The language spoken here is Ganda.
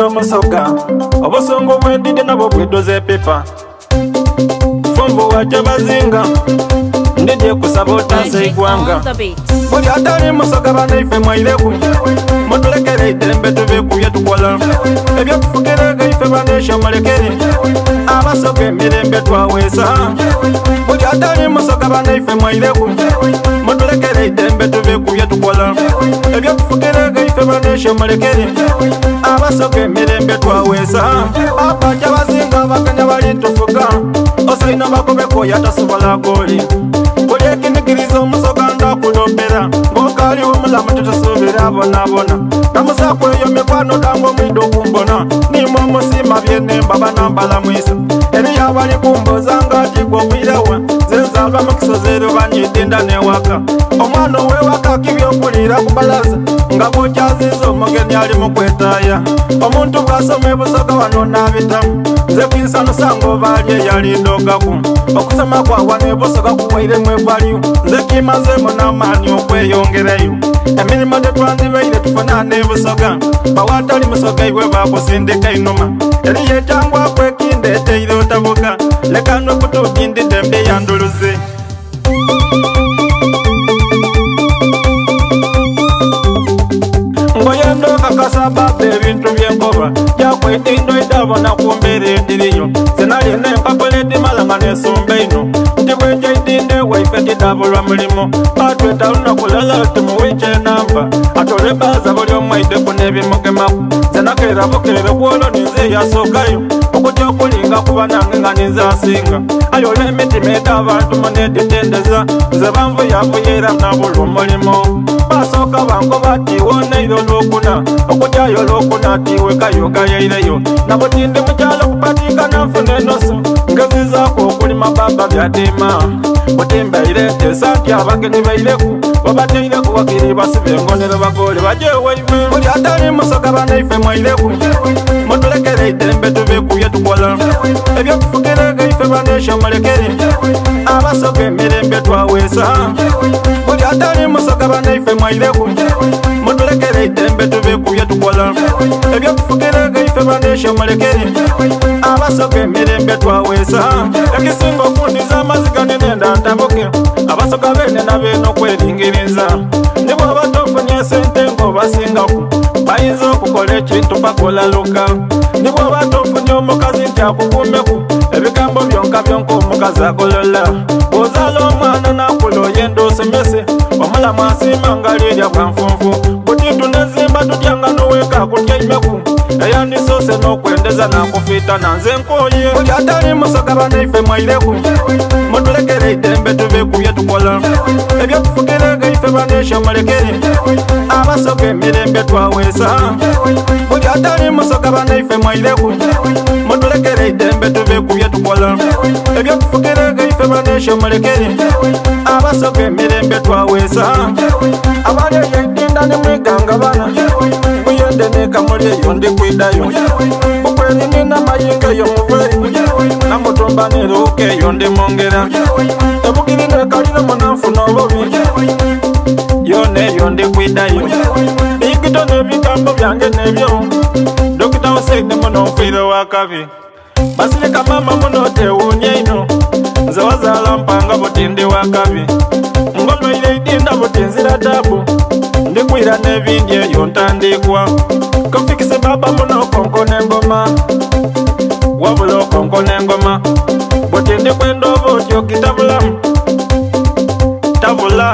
byomusoga obusongo bwendide nabwo bwedoze pepa fombo wacha bazinga ndije kusaba otanze igwanga buli atali musoga banaife mwaireku mutulekere itembe tubekubye tukola ebyokufukirega ife banesha mulekere abasoga emirembe twawesa buli atali musoga banaife mwaireku mutulekere itembe tubekubye tukola ebyokufukirega ife banesha mulekere abasoga emirembe twawesa abaja bazinga bakanya bali tufuga osaina bakobeko yatasobola goli buli ekinigiriza omusoga ndakulombera ng'okali omulamu tetusuubira bonabona namusakweyo mikwano dangu omwido kumbona nimwe omusima byenemba banambala mwisa eri yabali kumboza ngatigwa okwirewa zenzalwa mu kisozero banyidinda newaka omwana owewaka kibyokulira ku balaza nga bwokyaziza omugeni ali mu kwetaya omuntu bwasoma ebusoga wano nabitamu nze kwisanusa ng'obaali eyalindogaku okusoma kwawa nebusoga kuwairemu evaliyo nze kimazemu n'amaani okweyongereyo emirimu gyetwandibaire tufuna n'ebusoga bawatali musoga iwe bakusindika inuma eri yekyangwa kwekindeeteire otabuka leka nokutugindidde mbi yanduluze ngoyendo kakasababa ebintu byenkoba jakwetindo idabona kumbere ediriyo zinalina empapula edimalanga nesumba ino nti bweja idinde waife tidabulwa mulimo atweta lunakulala tumuwice enamba atole baza buli omwaideku nebimugemaku zinakera bukerere kwolo ninze yasokayo okutya okulinga kuba nange nga ninzasinga ayola emitima eda abantu muneditendeza nze banvuyavuyera nabulwa omulimo basoka bango batiwoneire olwokuna okutyayo olwokuna atiwe kayoga yaireyo nabutindi mukyalo kupatika nanfuna enoso ngezizaku okulima baba byatima butimbaire tesa nti abageni baireku babateireku wakiri basibe engonero bagole bajewaive buli atali musoga banaife mwaireku mutulekere itembe tubekubye tukola ebyokufukirega ife banesha mulekere abasoga emirembe twawesa buli atali musoga banaife mwaireku mutulekere itembe tubekubye tukola ebyokufukirega ife banesha mulekere abasoga emirembe twawesa ekisinga okundiza amaziga nenenda ntabuke abasoga bene nabeno kweringiriza nibwaba tofunye sente ng'obasingaku bayinza okukola ekintu bakola luka nibwaba tofunye omukazi nti akukumeku ebigambo byonka byonka omukazi agolola bw'ozaala omwana nakula oyenda osomese omulamu asiima nga lirya bwanfunfu butintu nezimba tutyanga n'oweka akutyaimeku eyandisoose n'okwendeza nakufiita nanze nkoye buli atali musoga banaife mwaireku mutulekere itembe tubekubye tukola ebyokufukirega ife banesha mulekere abasoga emirembe twawesa buli atali musoga banaife mwaireku mutulekere itembe tubekubye tukola ebyokufukirega ife banesha mulekere abasoga emirembe twawesa abali eyeidinda nemwiganga bana muyende nekamuli eyo ndikwidayo bukweni nina mayinga eyo muveyi namutumba neruuka eyo ndimongera ebugiri nekalire munanfuna obubi yona eyo ndikwidayo bigito nebigambo byange nebyo dokita Hussein muno nfiire wakabi basirika mama muno tewunye ino nze wazaala mpanga butindi wakabi ngolwaire idinda butinzira tabu ndikwira nebindi eyo ntandikwa konfikise baba muno konkona engoma wabula okonkona engoma butindi kwenda oba otyo kitabulamu tabula